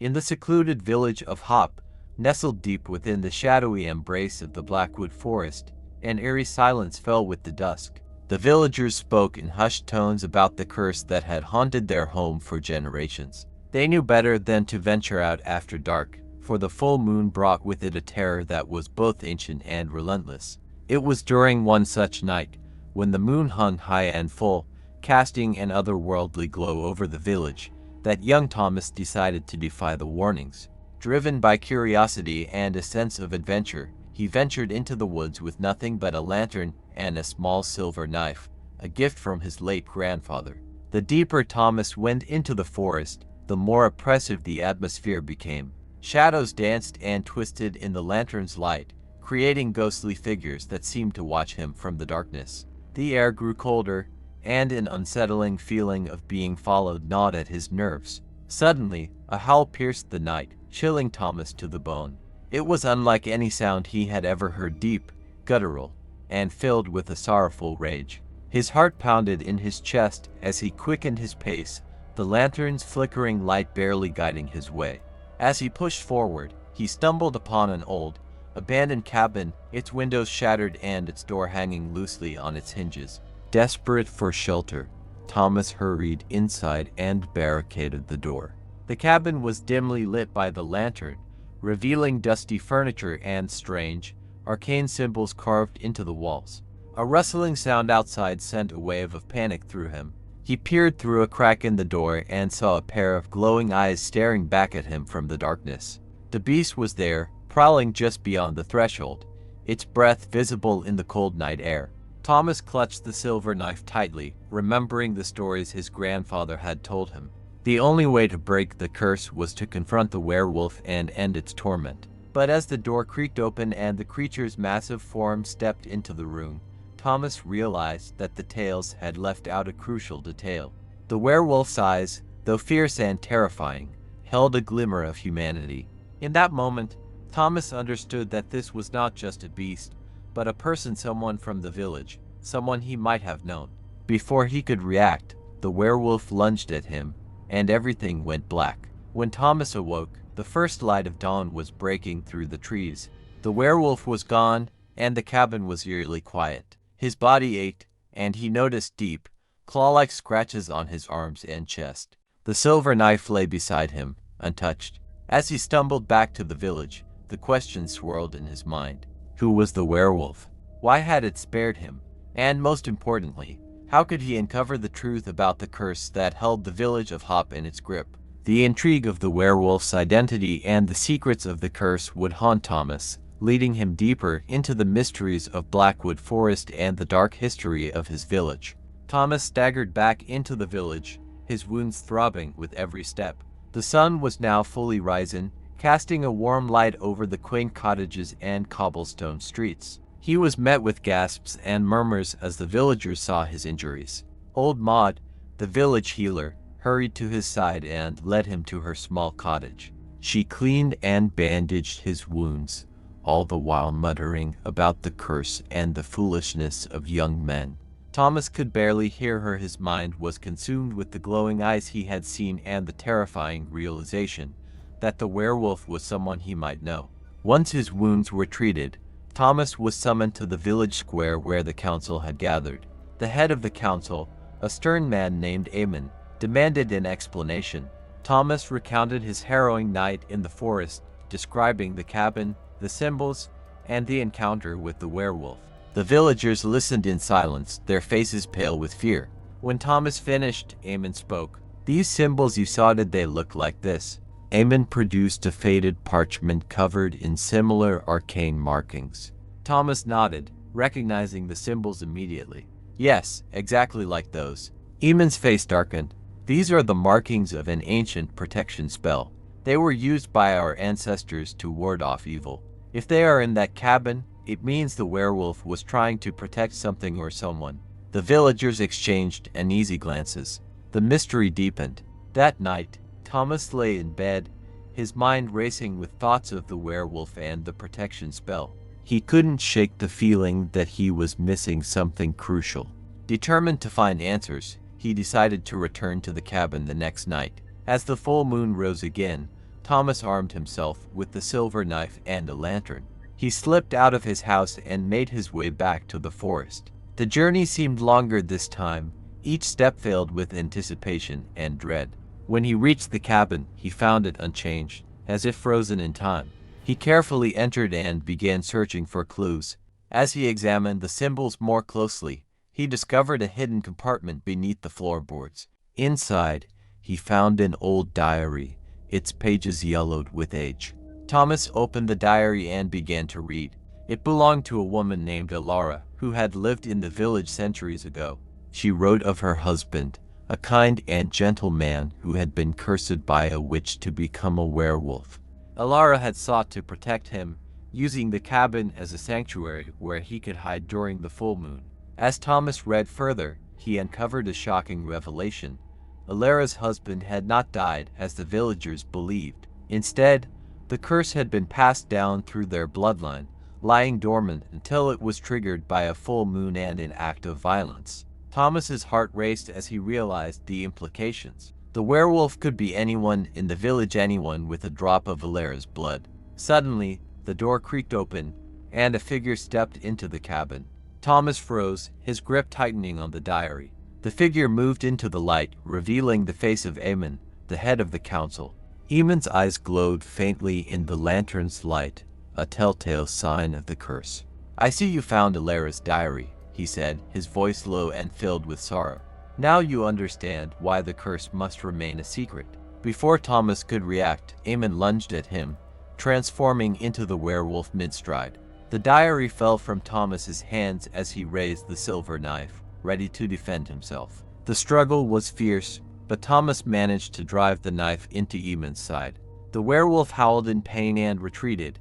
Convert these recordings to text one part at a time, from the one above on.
In the secluded village of Hop, nestled deep within the shadowy embrace of the Blackwood Forest, an eerie silence fell with the dusk. The villagers spoke in hushed tones about the curse that had haunted their home for generations. They knew better than to venture out after dark, for the full moon brought with it a terror that was both ancient and relentless. It was during one such night, when the moon hung high and full, casting an otherworldly glow over the village, that young Thomas decided to defy the warnings. Driven by curiosity and a sense of adventure, he ventured into the woods with nothing but a lantern and a small silver knife, a gift from his late grandfather. The deeper Thomas went into the forest, the more oppressive the atmosphere became. Shadows danced and twisted in the lantern's light, creating ghostly figures that seemed to watch him from the darkness. The air grew colder, and an unsettling feeling of being followed gnawed at his nerves. Suddenly, a howl pierced the night, chilling Thomas to the bone. It was unlike any sound he had ever heard, deep, guttural, and filled with a sorrowful rage. His heart pounded in his chest as he quickened his pace, the lantern's flickering light barely guiding his way. As he pushed forward, he stumbled upon an old, abandoned cabin, its windows shattered and its door hanging loosely on its hinges. Desperate for shelter, Thomas hurried inside and barricaded the door. The cabin was dimly lit by the lantern, revealing dusty furniture and strange, arcane symbols carved into the walls. A rustling sound outside sent a wave of panic through him. He peered through a crack in the door and saw a pair of glowing eyes staring back at him from the darkness. The beast was there, prowling just beyond the threshold, its breath visible in the cold night air. Thomas clutched the silver knife tightly, remembering the stories his grandfather had told him. The only way to break the curse was to confront the werewolf and end its torment. But as the door creaked open and the creature's massive form stepped into the room, Thomas realized that the tales had left out a crucial detail. The werewolf's eyes, though fierce and terrifying, held a glimmer of humanity. In that moment, Thomas understood that this was not just a beast, but a person, someone from the village, someone he might have known. Before he could react, the werewolf lunged at him, and everything went black. When Thomas awoke, the first light of dawn was breaking through the trees. The werewolf was gone, and the cabin was eerily quiet. His body ached, and he noticed deep, claw-like scratches on his arms and chest. The silver knife lay beside him, untouched. As he stumbled back to the village, the question swirled in his mind. Who was the werewolf? Why had it spared him? And most importantly, how could he uncover the truth about the curse that held the village of Hop in its grip? The intrigue of the werewolf's identity and the secrets of the curse would haunt Thomas, leading him deeper into the mysteries of Blackwood Forest and the dark history of his village. Thomas staggered back into the village, his wounds throbbing with every step. The sun was now fully risen, casting a warm light over the quaint cottages and cobblestone streets. He was met with gasps and murmurs as the villagers saw his injuries. Old Maud, the village healer, hurried to his side and led him to her small cottage. She cleaned and bandaged his wounds, all the while muttering about the curse and the foolishness of young men. Thomas could barely hear her. His mind was consumed with the glowing eyes he had seen and the terrifying realization that the werewolf was someone he might know. Once his wounds were treated, Thomas was summoned to the village square where the council had gathered. The head of the council, a stern man named Amon, demanded an explanation. Thomas recounted his harrowing night in the forest, describing the cabin, the symbols, and the encounter with the werewolf. The villagers listened in silence, their faces pale with fear. When Thomas finished, Amon spoke. "These symbols you saw, did they look like this?" Amon produced a faded parchment covered in similar arcane markings. Thomas nodded, recognizing the symbols immediately. "Yes, exactly like those." Amon's face darkened. "These are the markings of an ancient protection spell. They were used by our ancestors to ward off evil. If they are in that cabin, it means the werewolf was trying to protect something or someone." The villagers exchanged uneasy glances. The mystery deepened. That night, Thomas lay in bed, his mind racing with thoughts of the werewolf and the protection spell. He couldn't shake the feeling that he was missing something crucial. Determined to find answers, he decided to return to the cabin the next night. As the full moon rose again, Thomas armed himself with the silver knife and a lantern. He slipped out of his house and made his way back to the forest. The journey seemed longer this time, each step filled with anticipation and dread. When he reached the cabin, he found it unchanged, as if frozen in time. He carefully entered and began searching for clues. As he examined the symbols more closely, he discovered a hidden compartment beneath the floorboards. Inside, he found an old diary, its pages yellowed with age. Thomas opened the diary and began to read. It belonged to a woman named Alara, who had lived in the village centuries ago. She wrote of her husband, a kind and gentle man who had been cursed by a witch to become a werewolf. Alara had sought to protect him, using the cabin as a sanctuary where he could hide during the full moon. As Thomas read further, he uncovered a shocking revelation. Alara's husband had not died as the villagers believed. Instead, the curse had been passed down through their bloodline, lying dormant until it was triggered by a full moon and an act of violence. Thomas's heart raced as he realized the implications. The werewolf could be anyone in the village, anyone with a drop of Alara's blood. Suddenly, the door creaked open, and a figure stepped into the cabin. Thomas froze, his grip tightening on the diary. The figure moved into the light, revealing the face of Aemon, the head of the council. Aemon's eyes glowed faintly in the lantern's light, a telltale sign of the curse. "I see you found Alara's diary," he said, his voice low and filled with sorrow. "Now you understand why the curse must remain a secret." Before Thomas could react, Aemon lunged at him, transforming into the werewolf mid-stride. The diary fell from Thomas's hands as he raised the silver knife, ready to defend himself. The struggle was fierce, but Thomas managed to drive the knife into Aemon's side. The werewolf howled in pain and retreated,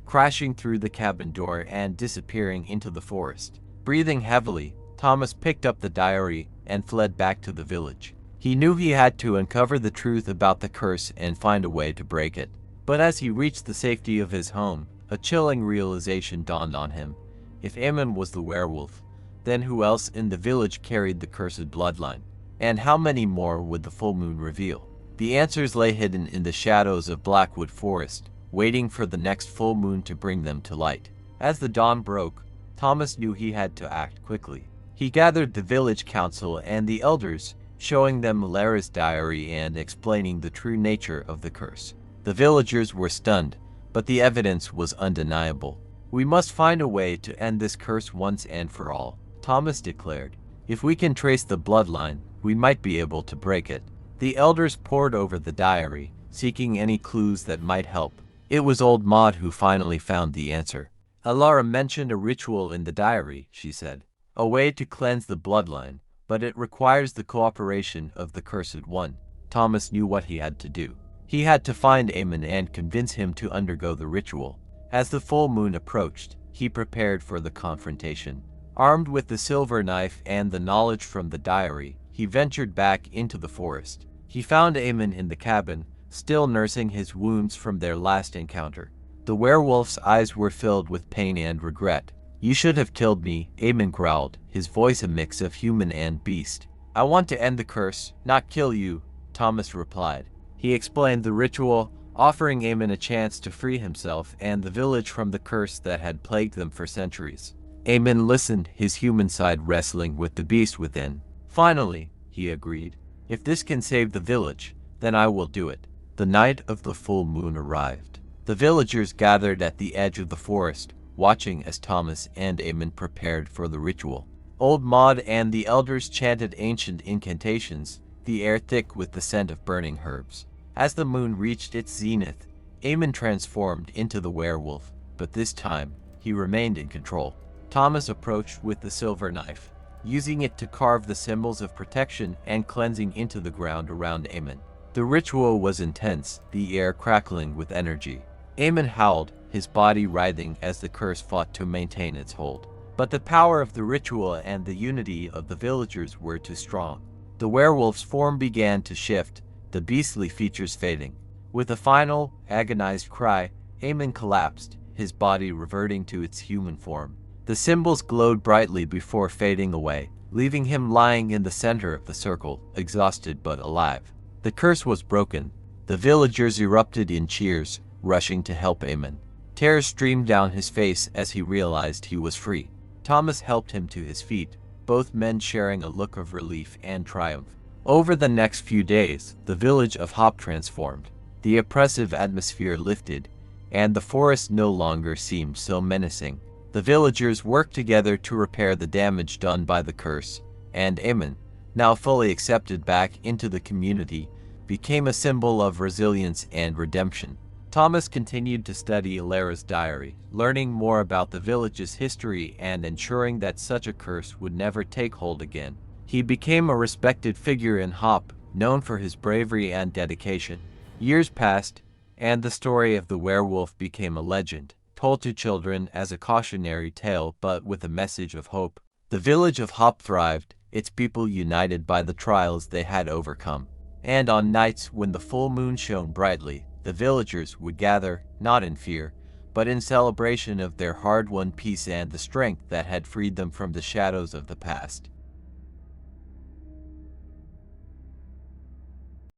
crashing through the cabin door and disappearing into the forest. Breathing heavily, Thomas picked up the diary and fled back to the village. He knew he had to uncover the truth about the curse and find a way to break it. But as he reached the safety of his home, a chilling realization dawned on him. If Aemon was the werewolf, then who else in the village carried the cursed bloodline? And how many more would the full moon reveal? The answers lay hidden in the shadows of Blackwood Forest, waiting for the next full moon to bring them to light. As the dawn broke, Thomas knew he had to act quickly. He gathered the village council and the elders, showing them Alara's diary and explaining the true nature of the curse. The villagers were stunned, but the evidence was undeniable. "We must find a way to end this curse once and for all," Thomas declared. "If we can trace the bloodline, we might be able to break it." The elders pored over the diary, seeking any clues that might help. It was old Maud who finally found the answer. "Alara mentioned a ritual in the diary," she said. "A way to cleanse the bloodline, but it requires the cooperation of the Cursed One." Thomas knew what he had to do. He had to find Aemon and convince him to undergo the ritual. As the full moon approached, he prepared for the confrontation. Armed with the silver knife and the knowledge from the diary, he ventured back into the forest. He found Aemon in the cabin, still nursing his wounds from their last encounter. The werewolf's eyes were filled with pain and regret. "You should have killed me," Aemon growled, his voice a mix of human and beast. "I want to end the curse, not kill you," Thomas replied. He explained the ritual, offering Aemon a chance to free himself and the village from the curse that had plagued them for centuries. Aemon listened, his human side wrestling with the beast within. "Finally," he agreed, "if this can save the village, then I will do it." The night of the full moon arrived. The villagers gathered at the edge of the forest, watching as Thomas and Aemon prepared for the ritual. Old Maud and the elders chanted ancient incantations, the air thick with the scent of burning herbs. As the moon reached its zenith, Aemon transformed into the werewolf, but this time, he remained in control. Thomas approached with the silver knife, using it to carve the symbols of protection and cleansing into the ground around Aemon. The ritual was intense, the air crackling with energy. Aemon howled, his body writhing as the curse fought to maintain its hold. But the power of the ritual and the unity of the villagers were too strong. The werewolf's form began to shift, the beastly features fading. With a final, agonized cry, Aemon collapsed, his body reverting to its human form. The symbols glowed brightly before fading away, leaving him lying in the center of the circle, exhausted but alive. The curse was broken. The villagers erupted in cheers, rushing to help Eamon. Tears streamed down his face as he realized he was free. Thomas helped him to his feet, both men sharing a look of relief and triumph. Over the next few days, the village of Hop transformed. The oppressive atmosphere lifted, and the forest no longer seemed so menacing. The villagers worked together to repair the damage done by the curse, and Eamon, now fully accepted back into the community, became a symbol of resilience and redemption. Thomas continued to study Alara's diary, learning more about the village's history and ensuring that such a curse would never take hold again. He became a respected figure in Hop, known for his bravery and dedication. Years passed, and the story of the werewolf became a legend, told to children as a cautionary tale but with a message of hope. The village of Hop thrived, its people united by the trials they had overcome. And on nights when the full moon shone brightly, the villagers would gather, not in fear, but in celebration of their hard-won peace and the strength that had freed them from the shadows of the past.